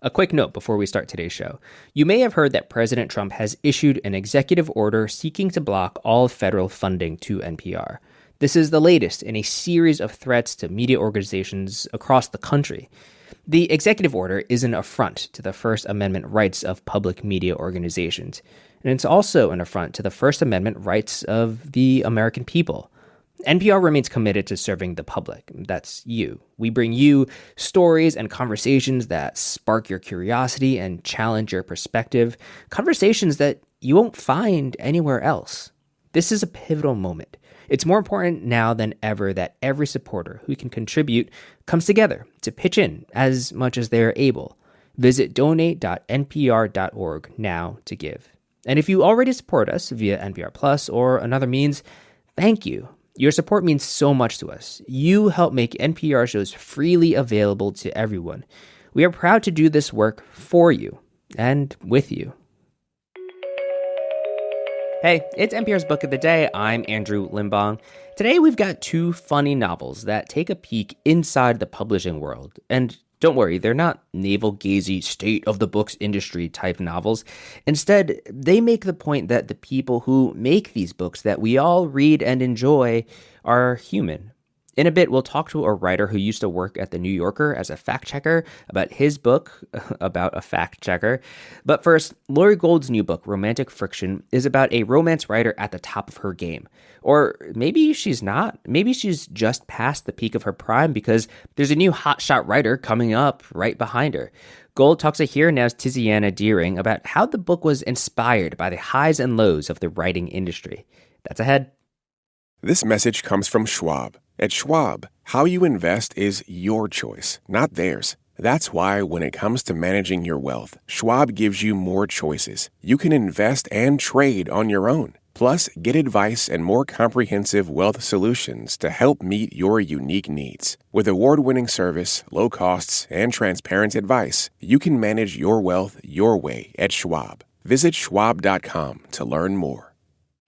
A quick note before we start today's show. You may have heard that President Trump has issued an executive order seeking to block all federal funding to NPR. This is the latest in a series of threats to media organizations across the country. The executive order is an affront to the First Amendment rights of public media organizations, and it's also an affront to the First Amendment rights of the American people. NPR remains committed to serving the public. That's you. We bring you stories and conversations that spark your curiosity and challenge your perspective, conversations that you won't find anywhere else. This is a pivotal moment. It's more important now than ever that every supporter who can contribute comes together to pitch in as much as they are able. Visit donate.npr.org now to give. And if you already support us via NPR Plus or another means, thank you. Your support means so much to us. You help make NPR shows freely available to everyone. We are proud to do this work for you and with you. Hey, it's NPR's Book of the Day. I'm Andrew Limbong. Today we've got two funny novels that take a peek inside the publishing world. And don't worry, they're not navel-gazing state-of-the-books industry type novels. Instead, they make the point that the people who make these books that we all read and enjoy are human. In a bit, we'll talk to a writer who used to work at The New Yorker as a fact-checker about his book about a fact-checker. But first, Laurie Gould's new book, Romantic Friction, is about a romance writer at the top of her game. Or maybe she's not. Maybe she's just past the peak of her prime because there's a new hotshot writer coming up right behind her. Gould talks to Here Now's Tiziana Deering about how the book was inspired by the highs and lows of the writing industry. That's ahead. This message comes from Schwab. At Schwab, how you invest is your choice, not theirs. That's why when it comes to managing your wealth, Schwab gives you more choices. You can invest and trade on your own. Plus, get advice and more comprehensive wealth solutions to help meet your unique needs. With award-winning service, low costs, and transparent advice, you can manage your wealth your way at Schwab. Visit schwab.com to learn more.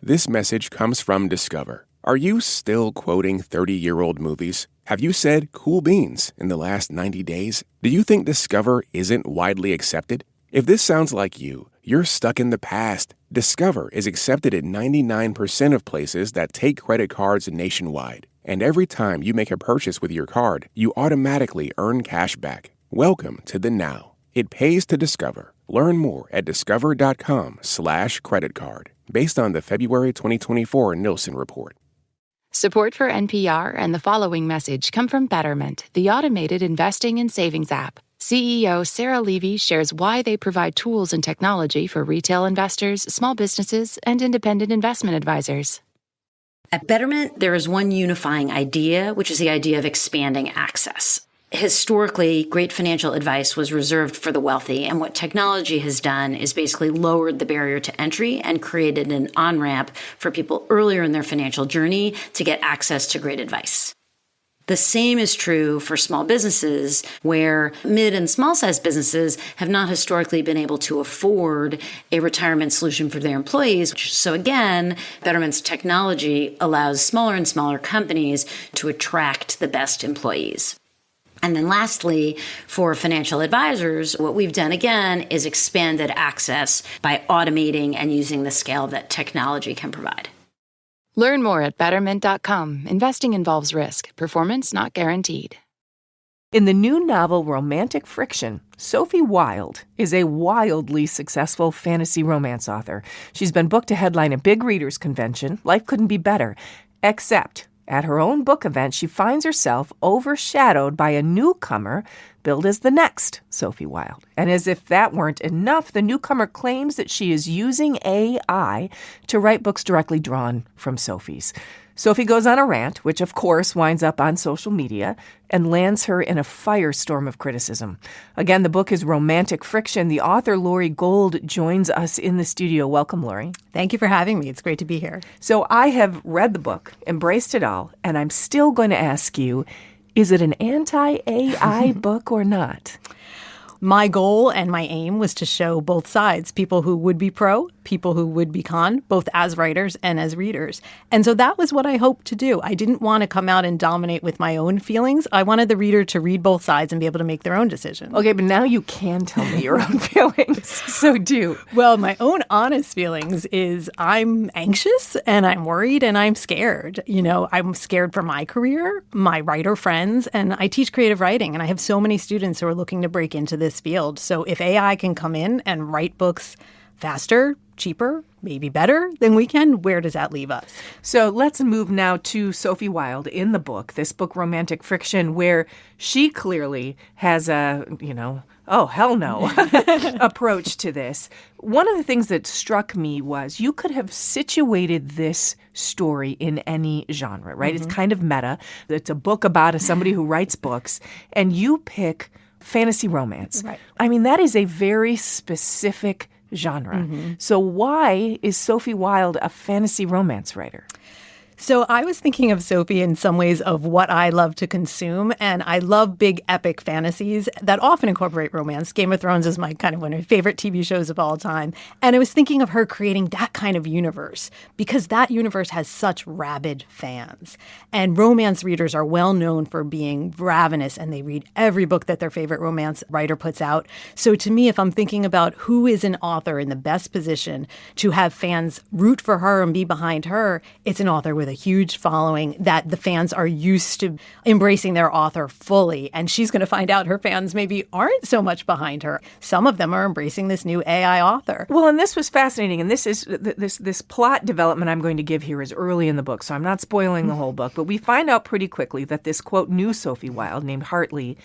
This message comes from Discover. Are you still quoting 30-year-old movies? Have you said cool beans in the last 90 days? Do you think Discover isn't widely accepted? If this sounds like you, you're stuck in the past. Discover is accepted at 99% of places that take credit cards nationwide. And every time you make a purchase with your card, you automatically earn cash back. Welcome to the now. It pays to Discover. Learn more at discover.com/credit card, based on the February 2024 Nielsen report. Support for NPR and the following message come from Betterment, the automated investing and savings app. CEO Sarah Levy shares why they provide tools and technology for retail investors, small businesses, and independent investment advisors. At Betterment, there is one unifying idea, which is the idea of expanding access. Historically, great financial advice was reserved for the wealthy, and what technology has done is basically lowered the barrier to entry and created an on-ramp for people earlier in their financial journey to get access to great advice. The same is true for small businesses, where mid and small-sized businesses have not historically been able to afford a retirement solution for their employees. So again, Betterment's technology allows smaller and smaller companies to attract the best employees. And then lastly, for financial advisors, what we've done again is expanded access by automating and using the scale that technology can provide. Learn more at Betterment.com. Investing involves risk. Performance not guaranteed. In the new novel Romantic Friction, Sofie Wilde is a wildly successful fantasy romance author. She's been booked to headline a big readers' convention. Life couldn't be better, except at her own book event, she finds herself overshadowed by a newcomer billed as the next Sofie Wilde. And as if that weren't enough, the newcomer claims that she is using AI to write books directly drawn from Sofie's. Sofie goes on a rant, which of course winds up on social media, and lands her in a firestorm of criticism. Again, the book is Romantic Friction. The author, Laurie Gould, joins us in the studio. Welcome, Laurie. Thank you for having me. It's great to be here. So I have read the book, embraced it all, and I'm still going to ask you, is it an anti-AI book or not? My goal and my aim was to show both sides, people who would be pro, people who would be con, both as writers and as readers. And so that was what I hoped to do. I didn't want to come out and dominate with my own feelings. I wanted the reader to read both sides and be able to make their own decision. Okay, but now you can tell me your own feelings. So do. Well, my own honest feelings is I'm anxious and I'm worried and I'm scared. I'm scared for my career, my writer friends, and I teach creative writing, and I have so many students who are looking to break into this field. So if AI can come in and write books faster, cheaper, maybe better than we can, where does that leave us? So let's move now to Sofie Wilde in the book, this book, Romantic Friction, where she clearly has a, oh, hell no approach to this. One of the things that struck me was you could have situated this story in any genre, right? Mm-hmm. It's kind of meta. It's a book about somebody who writes books, and you pick fantasy romance. Right. I mean, that is a very specific genre. Mm-hmm. So why is Sofie Wilde a fantasy romance writer? So I was thinking of Sofie in some ways of what I love to consume, and I love big epic fantasies that often incorporate romance. Game of Thrones is one of my favorite TV shows of all time. And I was thinking of her creating that kind of universe because that universe has such rabid fans. And romance readers are well known for being ravenous, and they read every book that their favorite romance writer puts out. So to me, if I'm thinking about who is an author in the best position to have fans root for her and be behind her, it's an author with a huge following that the fans are used to embracing their author fully. And she's going to find out her fans maybe aren't so much behind her. Some of them are embracing this new AI author. Well, and this was fascinating. And this is this plot development I'm going to give here is early in the book, so I'm not spoiling the whole book. But we find out pretty quickly that this, quote, new Sofie Wilde named Hartley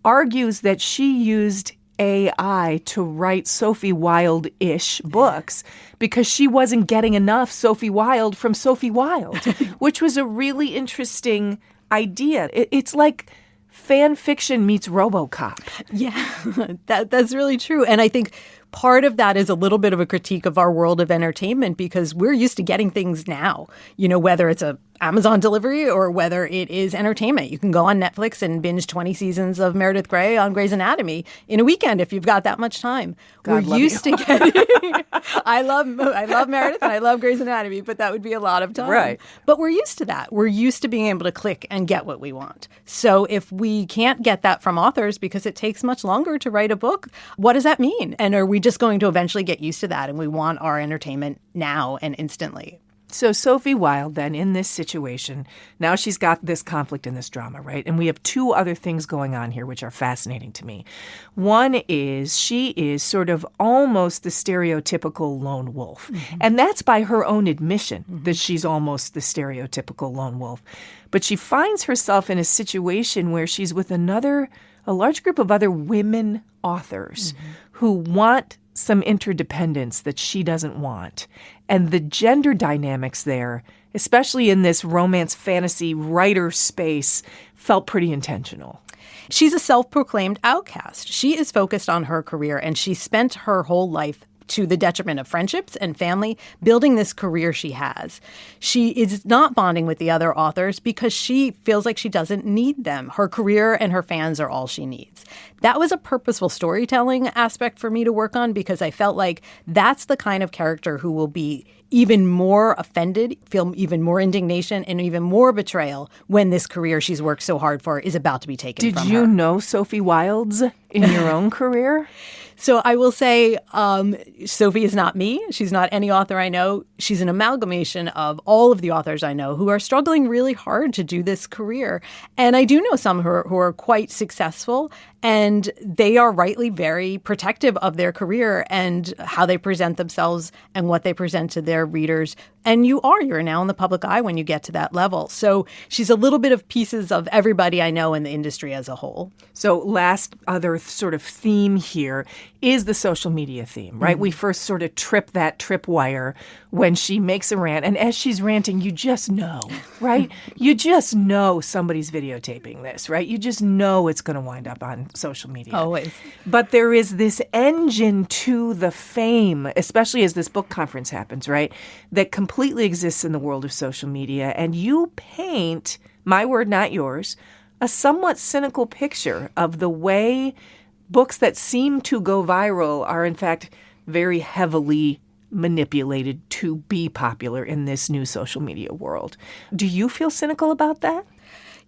argues that she used AI to write Sofie Wilde-ish books because she wasn't getting enough Sofie Wilde from Sofie Wilde, which was a really interesting idea. It's like fan fiction meets RoboCop. Yeah, that's really true. And I think part of that is a little bit of a critique of our world of entertainment because we're used to getting things now, whether it's a Amazon delivery or whether it is entertainment. You can go on Netflix and binge 20 seasons of Meredith Grey on Grey's Anatomy in a weekend if you've got that much time. We're used to getting I love Meredith and I love Grey's Anatomy, but that would be a lot of time. Right. But we're used to that. We're used to being able to click and get what we want. So if we can't get that from authors because it takes much longer to write a book, what does that mean? And are we just going to eventually get used to that and we want our entertainment now and instantly? So Sofie Wilde, then, in this situation, now she's got this conflict in this drama, right? And we have two other things going on here which are fascinating to me. One is she is sort of almost the stereotypical lone wolf. Mm-hmm. And that's by her own admission that she's almost the stereotypical lone wolf. But she finds herself in a situation where she's with a large group of other women authors who want some interdependence that she doesn't want. And the gender dynamics there, especially in this romance fantasy writer space, felt pretty intentional. She's a self-proclaimed outcast. She is focused on her career, and she spent her whole life to the detriment of friendships and family, building this career she has. She is not bonding with the other authors because she feels like she doesn't need them. Her career and her fans are all she needs. That was a purposeful storytelling aspect for me to work on because I felt like that's the kind of character who will be even more offended, feel even more indignation and even more betrayal when this career she's worked so hard for is about to be taken from her. Did you know Sofie Wilde's in your own career? So I will say Sofie is not me. She's not any author I know. She's an amalgamation of all of the authors I know who are struggling really hard to do this career. And I do know some who are quite successful, and they are rightly very protective of their career and how they present themselves and what they present to their readers. And you're now in the public eye when you get to that level. So she's a little bit of pieces of everybody I know in the industry as a whole. So last other sort of theme here is the social media theme, right? Mm-hmm. We first sort of trip that tripwire when she makes a rant. And as she's ranting, you just know, right? You just know somebody's videotaping this, right? You just know it's going to wind up on social media. Always. But there is this engine to the fame, especially as this book conference happens, right? That completely exists in the world of social media. And you paint, my word, not yours, a somewhat cynical picture of the way books that seem to go viral are, in fact, very heavily manipulated to be popular in this new social media world. Do you feel cynical about that?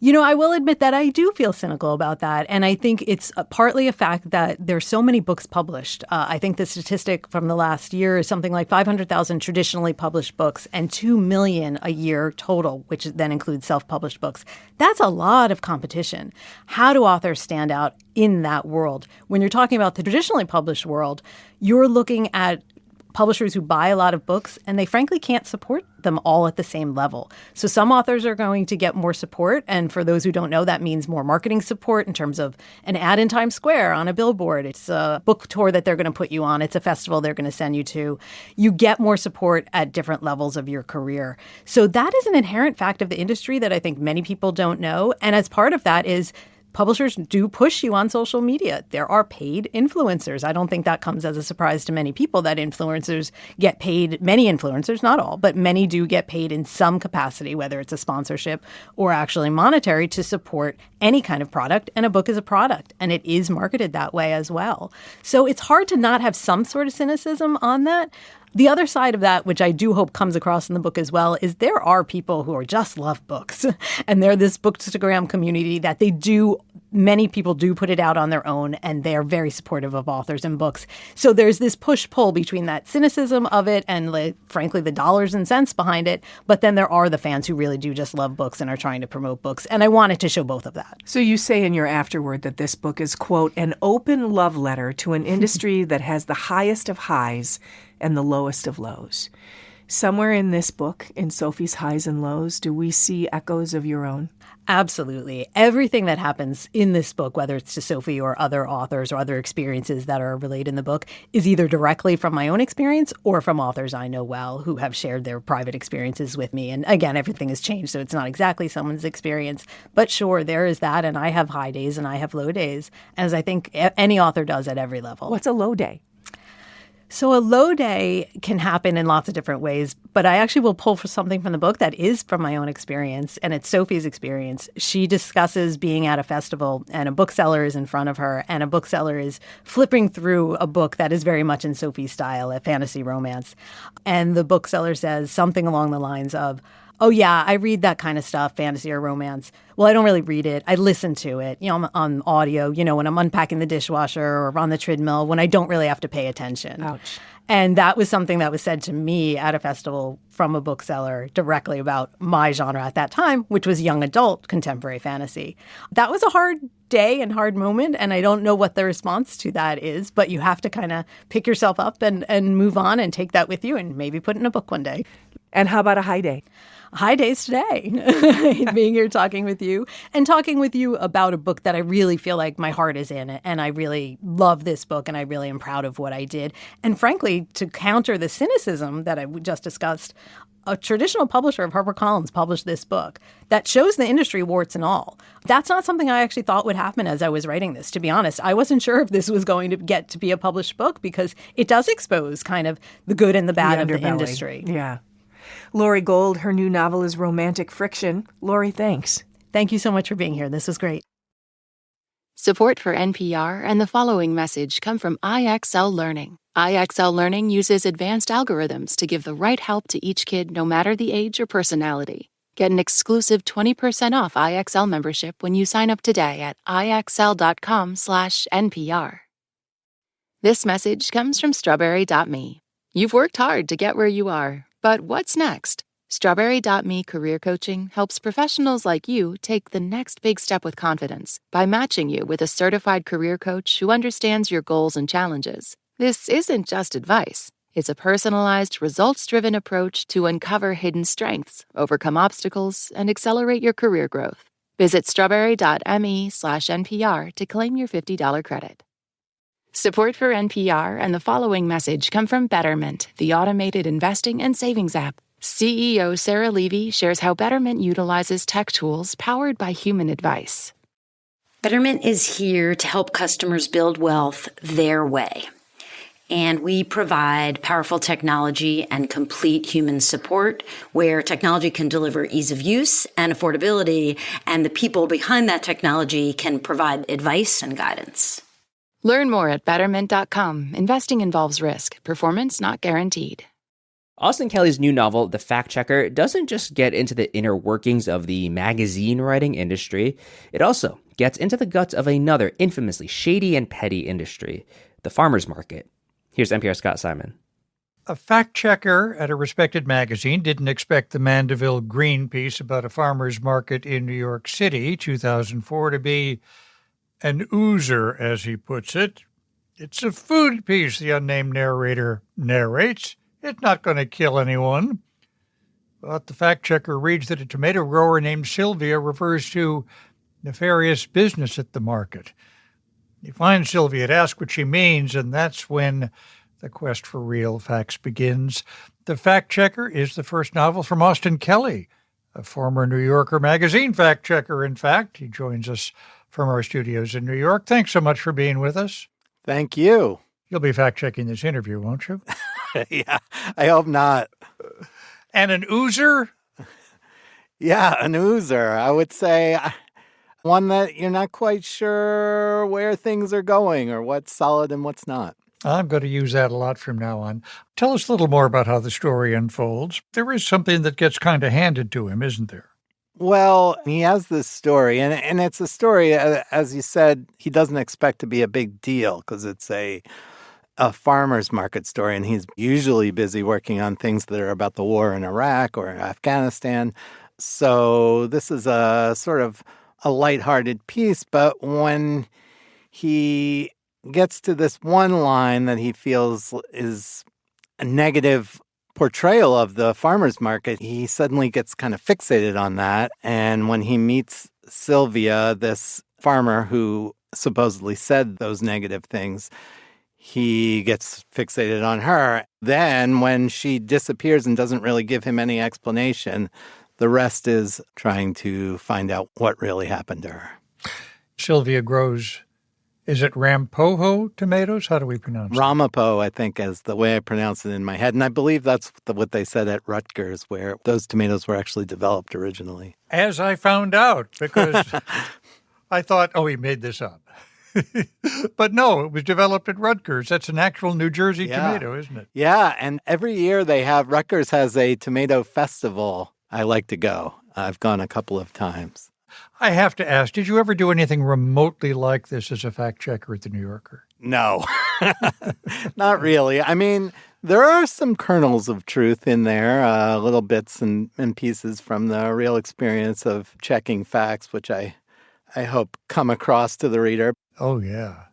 You know, I will admit that I do feel cynical about that. And I think it's partly a fact that there's so many books published. I think the statistic from the last year is something like 500,000 traditionally published books and 2 million a year total, which then includes self-published books. That's a lot of competition. How do authors stand out in that world? When you're talking about the traditionally published world, you're looking at publishers who buy a lot of books, and they frankly can't support them all at the same level. So some authors are going to get more support. And for those who don't know, that means more marketing support in terms of an ad in Times Square on a billboard. It's a book tour that they're going to put you on. It's a festival they're going to send you to. You get more support at different levels of your career. So that is an inherent fact of the industry that I think many people don't know. And as part of that is publishers do push you on social media. There are paid influencers. I don't think that comes as a surprise to many people that influencers get paid. Many influencers, not all, but many do get paid in some capacity, whether it's a sponsorship or actually monetary, to support any kind of product. And a book is a product, and it is marketed that way as well. So it's hard to not have some sort of cynicism on that. The other side of that, which I do hope comes across in the book as well, is there are people who are just love books. And they're this Bookstagram community that many people do put it out on their own, and they're very supportive of authors and books. So there's this push-pull between that cynicism of it and, frankly, the dollars and cents behind it. But then there are the fans who really do just love books and are trying to promote books. And I wanted to show both of that. So you say in your afterword that this book is, quote, an open love letter to an industry that has the highest of highs and the lowest of lows. Somewhere in this book, in Sofie's highs and lows, do we see echoes of your own? Absolutely. Everything that happens in this book, whether it's to Sofie or other authors or other experiences that are relayed in the book, is either directly from my own experience or from authors I know well who have shared their private experiences with me. And again, everything has changed, so it's not exactly someone's experience. But sure, there is that, and I have high days and I have low days, as I think any author does at every level. What's a low day? So a low day can happen in lots of different ways, but I actually will pull for something from the book that is from my own experience, and it's Sofie's experience. She discusses being at a festival, and a bookseller is in front of her, and a bookseller is flipping through a book that is very much in Sofie's style, a fantasy romance. And the bookseller says something along the lines of, "Oh, yeah, I read that kind of stuff, fantasy or romance. Well, I don't really read it. I listen to it, on audio, when I'm unpacking the dishwasher or on the treadmill, when I don't really have to pay attention." Ouch. And that was something that was said to me at a festival from a bookseller directly about my genre at that time, which was young adult contemporary fantasy. That was a hard day and hard moment, and I don't know what the response to that is, but you have to kind of pick yourself up and move on and take that with you and maybe put it in a book one day. And how about a high day? High days today, being here talking with you about a book that I really feel like my heart is in, and I really love this book, and I really am proud of what I did. And frankly, to counter the cynicism that I just discussed, a traditional publisher of HarperCollins published this book that shows the industry warts and all. That's not something I actually thought would happen as I was writing this, to be honest. I wasn't sure if this was going to get to be a published book because it does expose kind of the good and the bad of the industry. Yeah. Lori Gold, her new novel is Romantic Friction. Lori, thanks. Thank you so much for being here. This was great. Support for NPR and the following message come from IXL Learning. IXL Learning uses advanced algorithms to give the right help to each kid, no matter the age or personality. Get an exclusive 20% off IXL membership when you sign up today at IXL.com/NPR. This message comes from Strawberry.me. You've worked hard to get where you are. But what's next? Strawberry.me Career Coaching helps professionals like you take the next big step with confidence by matching you with a certified career coach who understands your goals and challenges. This isn't just advice. It's a personalized, results-driven approach to uncover hidden strengths, overcome obstacles, and accelerate your career growth. Visit strawberry.me/NPR to claim your $50 credit. Support for NPR and the following message come from Betterment, the automated investing and savings app. CEO Sarah Levy shares how Betterment utilizes tech tools powered by human advice. Betterment is here to help customers build wealth their way. And we provide powerful technology and complete human support where technology can deliver ease of use and affordability, and the people behind that technology can provide advice and guidance. Learn more at Betterment.com. Investing involves risk. Performance not guaranteed. Austin Kelley's new novel, The Fact Checker, doesn't just get into the inner workings of the magazine writing industry, it also gets into the guts of another infamously shady and petty industry, the farmers market. Here's NPR's Scott Simon. A fact checker at a respected magazine didn't expect the Mandeville Green piece about a farmer's market in New York City, 2004, to be an oozer, as he puts it. It's a food piece, the unnamed narrator narrates. It's not going to kill anyone. But the fact checker reads that a tomato grower named Sylvia refers to nefarious business at the market. You find Sylvia to ask what she means, and that's when the quest for real facts begins. The Fact Checker is the first novel from Austin Kelley, a former New Yorker magazine fact checker, in fact. He joins us from our studios in New York. Thanks so much for being with us. Thank you. You'll be fact-checking this interview, won't you? Yeah, I hope not. And an oozer? Yeah, an oozer. I would say one that you're not quite sure where things are going or what's solid and what's not. I'm going to use that a lot from now on. Tell us a little more about how the story unfolds. There is something that gets kind of handed to him, isn't there? Well, he has this story, and it's a story, as you said, he doesn't expect to be a big deal because it's a farmer's market story, and he's usually busy working on things that are about the war in Iraq or Afghanistan. So this is a sort of a lighthearted piece, but when he gets to this one line that he feels is a negative portrayal of the farmer's market, he suddenly gets kind of fixated on that. And when he meets Sylvia, this farmer who supposedly said those negative things, he gets fixated on her. Then when she disappears and doesn't really give him any explanation, the rest is trying to find out what really happened to her. Sylvia grows, is it Rampoho tomatoes? How do we pronounce it? Ramapo, I think, is the way I pronounce it in my head. And I believe that's what they said at Rutgers, where those tomatoes were actually developed originally. As I found out, because I thought, he made this up. But no, it was developed at Rutgers. That's an actual New Jersey tomato, isn't it? Yeah, and every year Rutgers has a tomato festival. I like to go. I've gone a couple of times. I have to ask, did you ever do anything remotely like this as a fact checker at The New Yorker? No, not really. I mean, there are some kernels of truth in there, little bits and pieces from the real experience of checking facts, which I hope come across to the reader. Oh, yeah.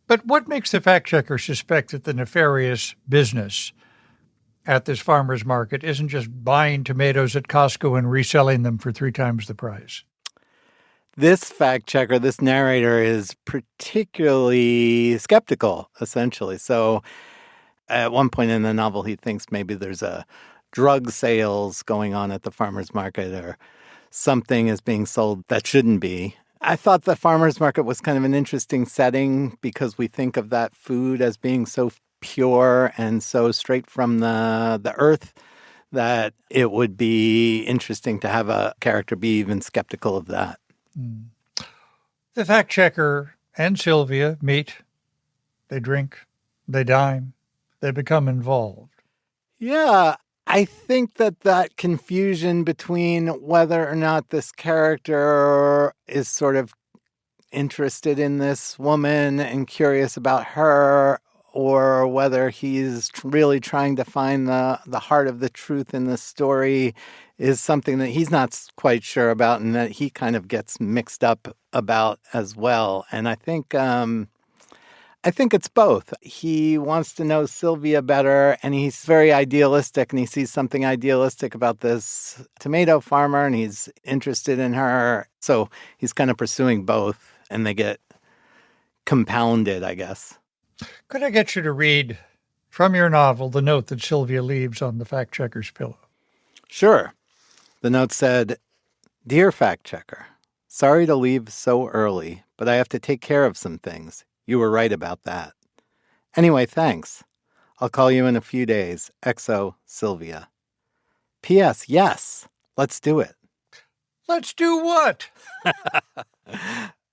But what makes the fact checker suspect that the nefarious business at this farmer's market isn't just buying tomatoes at Costco and reselling them for 3 times the price? This fact checker, this narrator, is particularly skeptical, essentially. So at one point in the novel, he thinks maybe there's a drug sales going on at the farmer's market or something is being sold that shouldn't be. I thought the farmer's market was kind of an interesting setting because we think of that food as being so pure and so straight from the earth that it would be interesting to have a character be even skeptical of that. The fact checker and Sylvia meet, they drink, they dine, they become involved. Yeah, I think that confusion between whether or not this character is sort of interested in this woman and curious about her, or whether he's really trying to find the heart of the truth in the story is something that he's not quite sure about and that he kind of gets mixed up about as well. And I think it's both. He wants to know Sylvia better, and he's very idealistic, and he sees something idealistic about this tomato farmer, and he's interested in her. So he's kind of pursuing both, and they get compounded, I guess. Could I get you to read from your novel the note that Sylvia leaves on the fact checker's pillow? Sure. The note said, "Dear fact checker, sorry to leave so early, but I have to take care of some things. You were right about that. Anyway, thanks. I'll call you in a few days. XO, Sylvia. P.S. Yes, let's do it." Let's do what?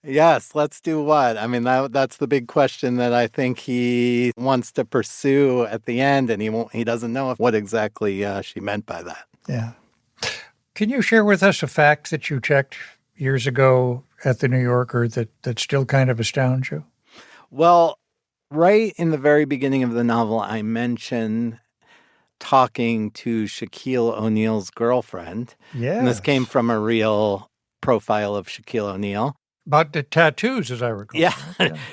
Yes, let's do what? I mean, that's the big question that I think he wants to pursue at the end, and he doesn't know what exactly she meant by that. Yeah. Can you share with us a fact that you checked years ago at the New Yorker that still kind of astounds you? Well, right in the very beginning of the novel, I mention talking to Shaquille O'Neal's girlfriend. Yes. And this came from a real profile of Shaquille O'Neal. About the tattoos, as I recall. Yeah.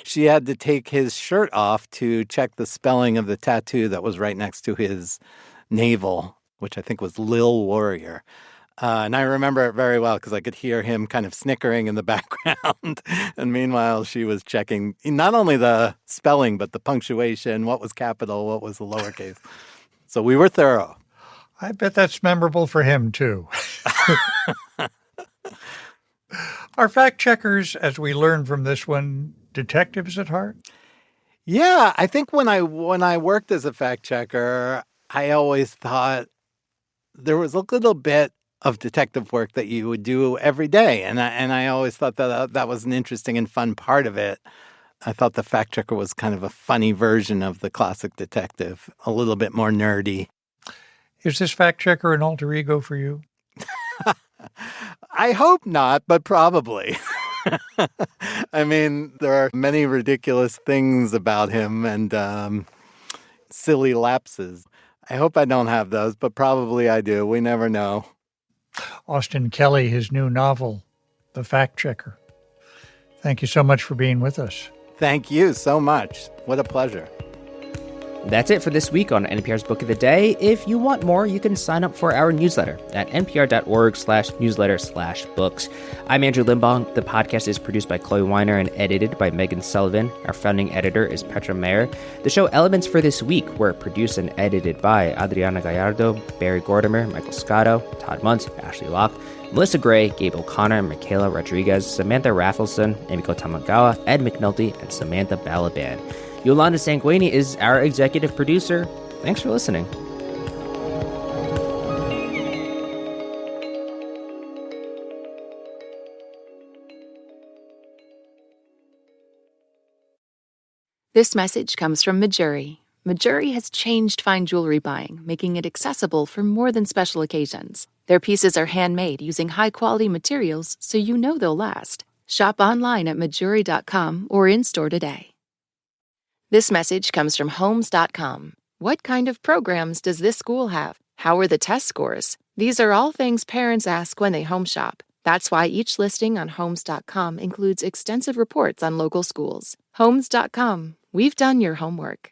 She had to take his shirt off to check the spelling of the tattoo that was right next to his navel, which I think was Lil Warrior. And I remember it very well because I could hear him kind of snickering in the background. And meanwhile, she was checking not only the spelling, but the punctuation, what was capital, what was the lowercase. So we were thorough. I bet that's memorable for him, too. Are fact checkers, as we learned from this one, detectives at heart? Yeah, I think when I worked as a fact checker, I always thought there was a little bit of detective work that you would do every day. And I always thought that was an interesting and fun part of it. I thought the fact checker was kind of a funny version of the classic detective, a little bit more nerdy. Is this fact checker an alter ego for you? I hope not, but probably. I mean, there are many ridiculous things about him and silly lapses. I hope I don't have those, but probably I do. We never know. Austin Kelley, his new novel, The Fact Checker. Thank you so much for being with us. Thank you so much. What a pleasure. That's it for this week on NPR's Book of the Day. If you want more, you can sign up for our newsletter at npr.org/newsletter/books. I'm Andrew Limbong. The podcast is produced by Chloe Weiner and edited by Megan Sullivan. Our founding editor is Petra Mayer. The show Elements for this week were produced and edited by Adriana Gallardo, Barry Gordimer, Michael Scotto, Todd Muntz, Ashley Locke, Melissa Gray, Gabe O'Connor, Michaela Rodriguez, Samantha Raffleson, Emiko Tamagawa, Ed McNulty, and Samantha Balaban. Yolanda Sanguini is our executive producer. Thanks for listening. This message comes from Mejuri. Mejuri has changed fine jewelry buying, making it accessible for more than special occasions. Their pieces are handmade using high-quality materials, so you know they'll last. Shop online at Mejuri.com or in-store today. This message comes from Homes.com. What kind of programs does this school have? How are the test scores? These are all things parents ask when they home shop. That's why each listing on Homes.com includes extensive reports on local schools. Homes.com. We've done your homework.